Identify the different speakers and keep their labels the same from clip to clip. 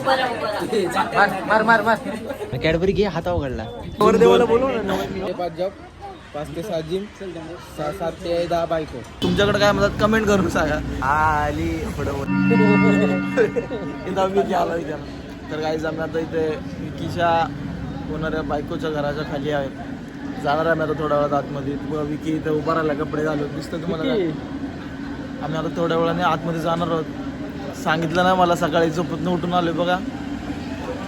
Speaker 1: मार मार मार कॅडबरी घे हाता उघडला.
Speaker 2: देवाला बोलव ना. 5 जॉब 5 ते 7 जिम 7 ते 10 बायको. तुमच्याकडे काय म्हणतात कमेंट करून सांगा. आली तर काहीच आम्ही आता इथे विकीच्या होणाऱ्या बायकोच्या घराच्या खाली आहेत. जाणार आहे आता थोड्या वेळात आतमध्ये. विकी इथे उभा राहिला कपडे घालून दिसतं तुम्हाला. आम्ही आता थोड्या वेळाने आतमध्ये जाणार आहोत. सांगितलं ना मला सकाळी झोपेतून उठून आलोय बघा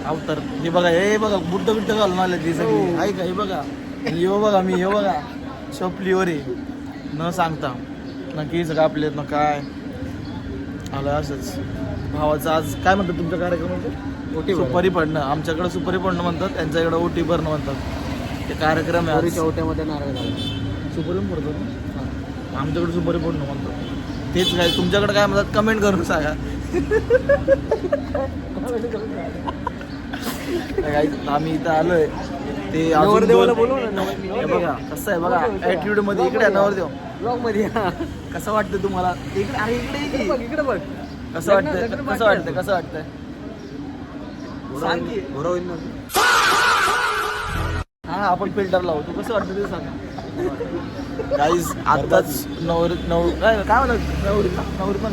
Speaker 2: अवतार. हे बघा हे बघा बुट्ट बिट्ट घालून आले ती सगळी. आहे का हे बघा येऊ बघा मी हे बघा शपलीवर आहे न सांगता नक्की सगळं आपले ना काय आलं असंच. भावाचं आज काय म्हणतात तुमच्या कार्यक्रमाचं? ओटी सुपारी पडणं. आमच्याकडे सुपारी पडणं म्हणतात, त्यांच्याकडे ओटी भरणं म्हणतात. ते कार्यक्रम आहे.
Speaker 1: ओट्यामध्ये नारळ
Speaker 2: सुपारी पडतो ना आमच्याकडे सुपारी पडणं म्हणतात. तेच काय तुमच्याकडे काय म्हणतात कमेंट करून सांगा. आम्ही इथं आलोय ते नवरदेवाला बोलव ना. बघा कसं आहे बघा ऍटिट्यूड मध्ये. इकडे नवरदेव ब्लॉग मध्ये कसं वाटतं तुम्हाला? इकडे अरे इकडे इकडे बघ कसं वाटतं कसं वाटतं कसं वाटतंय? हा आपण फिल्टर लावतो. कसं वाटतं ते सांगा. काहीच आताच नवरी काय म्हणतात नवरी पण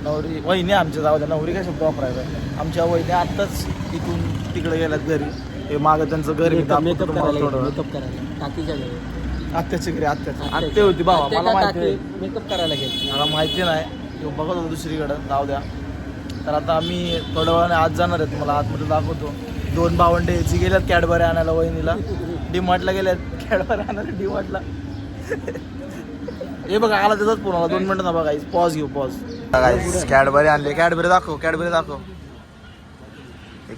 Speaker 2: नवरी वहिनी आमच्या जाऊ द्या. नवरी काय शब्द वापरायचा. आमच्या वहिनी आत्ताच इथून तिकडे गेल्यात घरी. हे मागं त्यांचं घर
Speaker 1: मेकअप करायला टाकीच्या घरी.
Speaker 2: आत्याच्या घरी आत्या होती बाबा. मला माहिती
Speaker 1: मेकअप करायला गेली.
Speaker 2: मला माहिती नाही. बघत होतो दुसरीकडं जाऊ द्या. तर आता आम्ही थोड्या वेळाने आज जाणार आहेत. मला आतमध्ये दाखवतो. 2 भावंडे याची गेल्यात कॅडबरी आणायला वहिनीला. डीमार्टला गेल्यात कॅडबरी आणायला डीमार्टला. हे बघा आला त्याचाच फोन आला. 2 मिनिटं ना बघा पॉज घेऊ पॉज. कॅडबरी आणले. कॅडबरी दाखव कॅडबरी दाखव.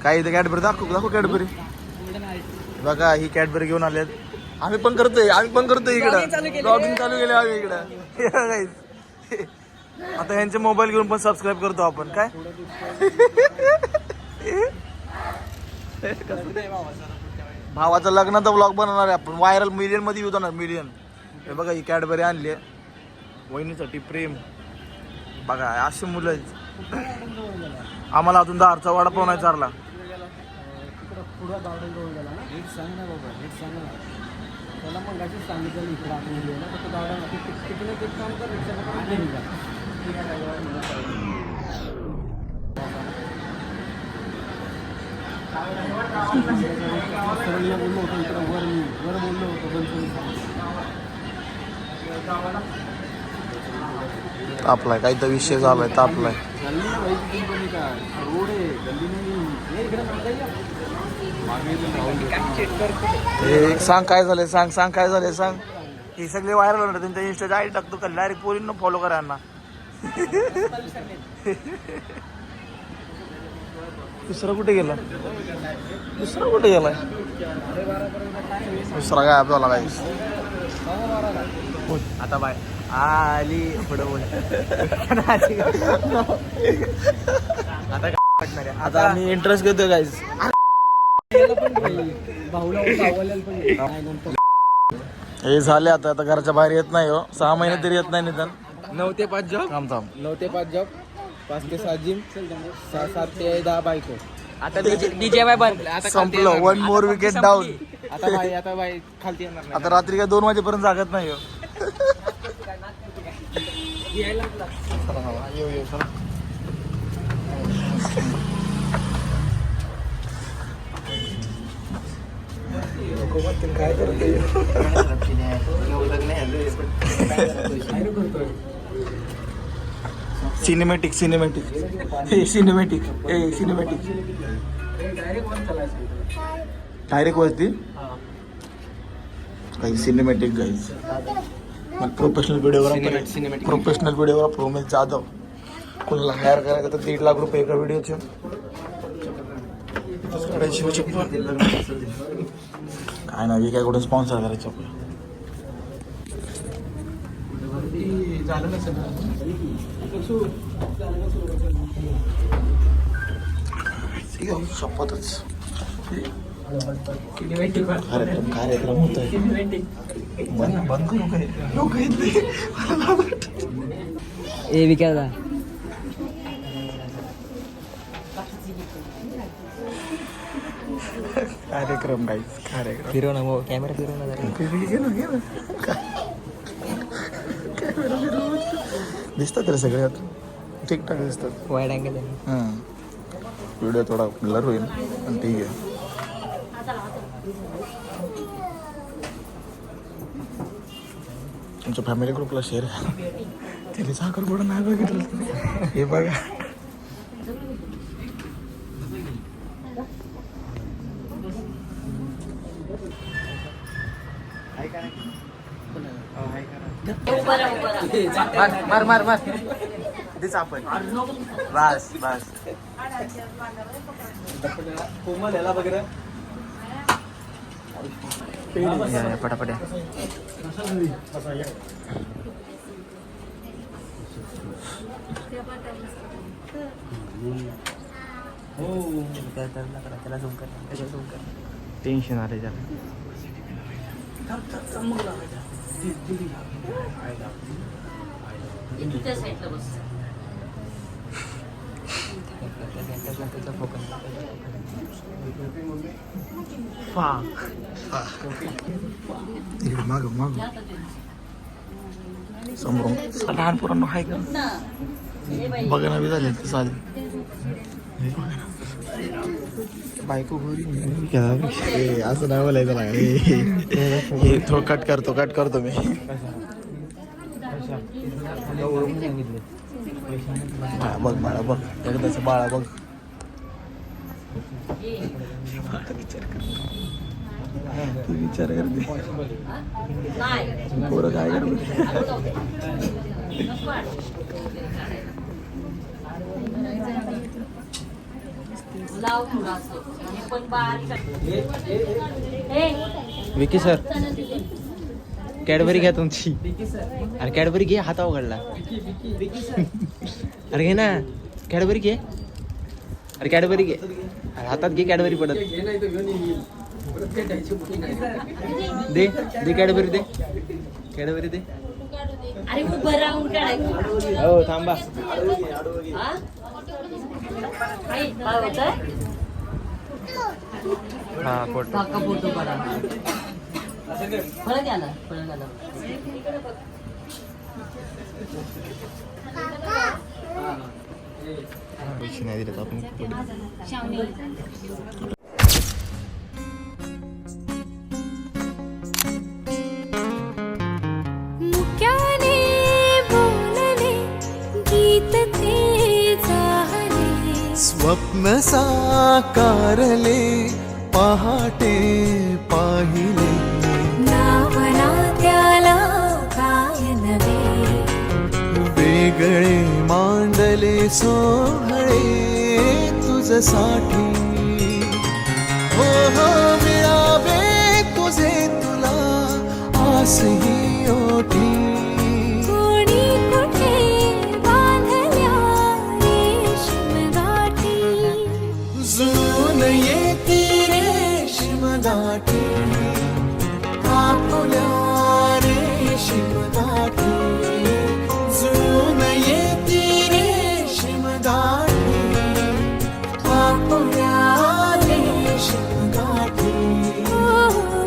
Speaker 2: काही इथे कॅडबरी दाखव कॅडबरी. बघा ही कॅडबरी घेऊन आलेत. आम्ही पण करतोय इकडं ब्लॉगिंग चालू केलं आम्ही इकडं. आता यांचे मोबाईल घेऊन पण सबस्क्राईब करतो आपण काय. भावाचं लग्नाचा ब्लॉग बनवणार आहे आपण. व्हायरल मिलियन मध्ये येऊ जाणार मिलियन. हे बघा ही कॅडबरी आणली आहे वहिनीसाठी प्रेम. बघा अशी मुलं आहेत. आम्हाला अजून 10चा वडापाव नाही चारला. तापलाय काही तर विषय झालाय. तापलाय सांग काय झालंय. सांग काय झालंय सांग. हे सगळे व्हायरल होणार. त्यांच्या इंस्टाच्या आयडी टाकतो का डायरेक्ट पोरींना फॉलो करा यांना. दुसरा कुठे गेलाय? दुसरा काय आपल्याला काय आता बाय आली पुढं. आता काय आता आम्ही इंटरेस्ट घेतोय गाईज. हे झाले आता घराच्या बाहेर येत नाही हो. 6 महिने तरी येत नाही निदान.
Speaker 1: 9 ते 5 जॉब.
Speaker 2: 9 ते 5 जॉब 5 ते 7 जिम 7 ते 10 बायको.
Speaker 1: आता डीजे बंद. आता
Speaker 2: संपलं. 1 मोर विकेट डाऊन.
Speaker 1: आता बाई खालती येणार नाही.
Speaker 2: आता रात्री काय 2 वाजेपर्यंत जागत नाही हो. काय करते सिनेमॅटिक डायरेक्ट वरती काही cinematic guys. Professional videographer Umesh Jadhav. कोणाला हायर करायचं तर 1.5 लाख रुपये एका व्हिडिओचे. काय नाही काय कुठे स्पॉन्सर करायचं आपलं. शपथच कार्यक्रम होत आहे. बंद करू काय लोक
Speaker 1: ए विकायला
Speaker 2: कार्यक्रम काही कार्यक्रम
Speaker 1: फिरव ना मग कॅमेरा फिरव ना जरा.
Speaker 2: कॅमेरा दिसतात रे सगळे ठीकठाक दिसतात.
Speaker 1: वाईड अँगल आहे.
Speaker 2: हां व्हिडिओ थोडा ब्लर होईल पण ठीक आहे. तुमच्या फॅमिली ग्रुपला शेअर करा. त्याने साखरपुडा नाही बघितलं हे बघा.
Speaker 1: मार मार मार.
Speaker 2: तेच आपण बस बस कोमल याला वगैरे
Speaker 1: पटापट या. त्याला झूम कर, त्याला झूम कर. टेन्शन आले त्याला.
Speaker 2: माग माग समोर लहान पोरांना हाय का बघा ना. झाले चालेल बायको घरी असं नाही बोलायचं नाही. थोडं कट करतो मी. बघ बाळा बघ एकदाच बाळा बघ. विचार करते पोरं काय करते.
Speaker 1: विकी सर कॅडबरी घ्या तुमची. अरे कॅडबरी घे, हात अवघडला. अरे घे ना कॅडबरी घे. अरे कॅडबरी घे. अरे हातात घे कॅडबरी पडत. दे दे कॅडबरी दे. कॅडबरी दे. हो थांबा. हा फोटो पैसे नाही दिले आपण.
Speaker 3: मुक्याने बोलले गीत ते झाले.
Speaker 2: स्वप्न साकारले पहाटे पाहिले.
Speaker 3: नावना त्याला काय नवे.
Speaker 2: वेगळे मांडले सोहळे तुझसाठी. हो हो मिळावे तुझे तुला आस ही ओठी.
Speaker 3: कोणी कुठे बांधल्या रेशीम गाठी.
Speaker 2: जुळून येती रेशीम गाठी. आपुल्या रेशीम गाठी. जुळून येती रेशीम गाठी. आपुल्या रेशीम गाठी.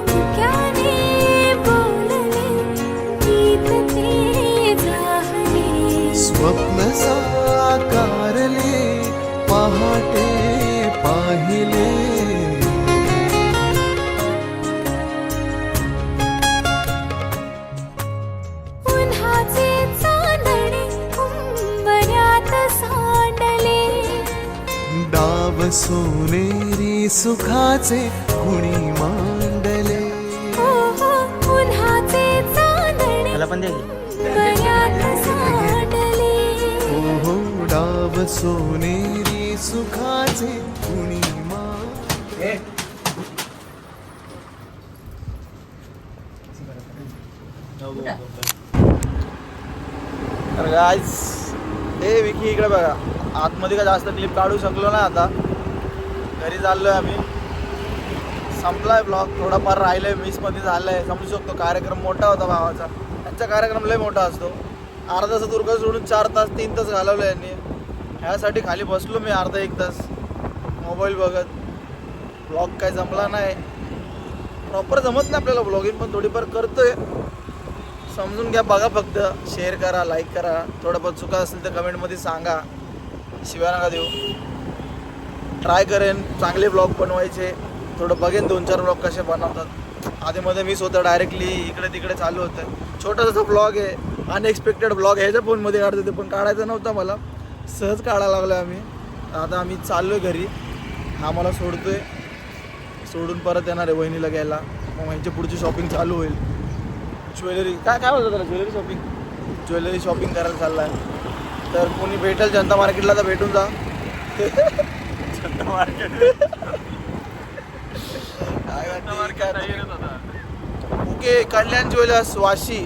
Speaker 3: मुक्याने बोलले गीत ते झाले.
Speaker 2: स्वप्न साकारले पहाटे पाहिले.
Speaker 3: उन्हाचे चांदणे उंबऱ्यात सांडले.
Speaker 2: डाव सोनेरी सुखाचे कुणी मांडले.
Speaker 3: हो हो उन्हाचे चांदणे
Speaker 1: त्याला पण दे.
Speaker 3: उंबऱ्यात सांडले.
Speaker 2: हो हो डाव सोनेरी सुखाचे कुणी मांडले. तर गाईज ए विकी इकडे बघा. आतमध्ये का जास्त क्लिप काढू शकलो ना. आता घरी चाललोय आम्ही. संपलाय ब्लॉग. थोडाफार राहिलंय 20 झालंय. समजू शकतो कार्यक्रम मोठा होता भावाचा. त्यांचा कार्यक्रम लय मोठा असतो. अर्धा तास दुर्गा सोडून 4 तास 3 तास घालवलं यांनी. ह्यासाठी खाली बसलो मी अर्धा 1 तास. मोबाईल बघत. ब्लॉग काय जमला नाही, प्रॉपर जमत नाही आपल्याला ब्लॉगिंग, पण थोडीफार करतोय. समजून घ्या, बघा, फक्त शेअर करा, लाईक करा. थोडंफार चुका असेल तर कमेंटमध्ये सांगा, शिव्या नका देऊ. ट्राय करेन चांगले ब्लॉग बनवायचे. थोडं बघेन 2-4 ब्लॉग कसे बनवतात. आधीमध्ये मी स्वतः डायरेक्टली इकडे तिकडे चालू होतं. छोटासा ब्लॉग आहे, अनएक्सपेक्टेड ब्लॉग ह्याच्या फोनमध्ये काढत होते, पण काढायचा नव्हता मला, सहज काढायला लागलो आम्ही. आता आम्ही चाललो आहे घरी. हा मला सोडतोय, सोडून परत येणार आहे वहिनीला घ्यायला. मग ह्यांची पुढची शॉपिंग चालू होईल. ज्वेलरी काय होतं त्याला, ज्वेलरी शॉपिंग करायला चालला आहे. तर कोणी भेटेल जनता मार्केटला तर भेटून जा. जनता मार्केट ओके. कल्याण ज्वेलर्स वाशी,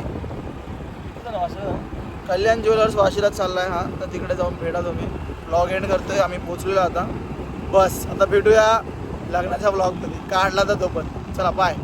Speaker 2: कल्याण ज्वेलर्स वाशीला चाललाय हा. तर तिकडे जाऊन भेटा तुम्ही. ब्लॉग एंड करतोय, आम्ही पोचलेलो आता. बस आता भेटूया लग्नाच्या ब्लॉगमध्ये, काढला तर तो पण. चला बाय.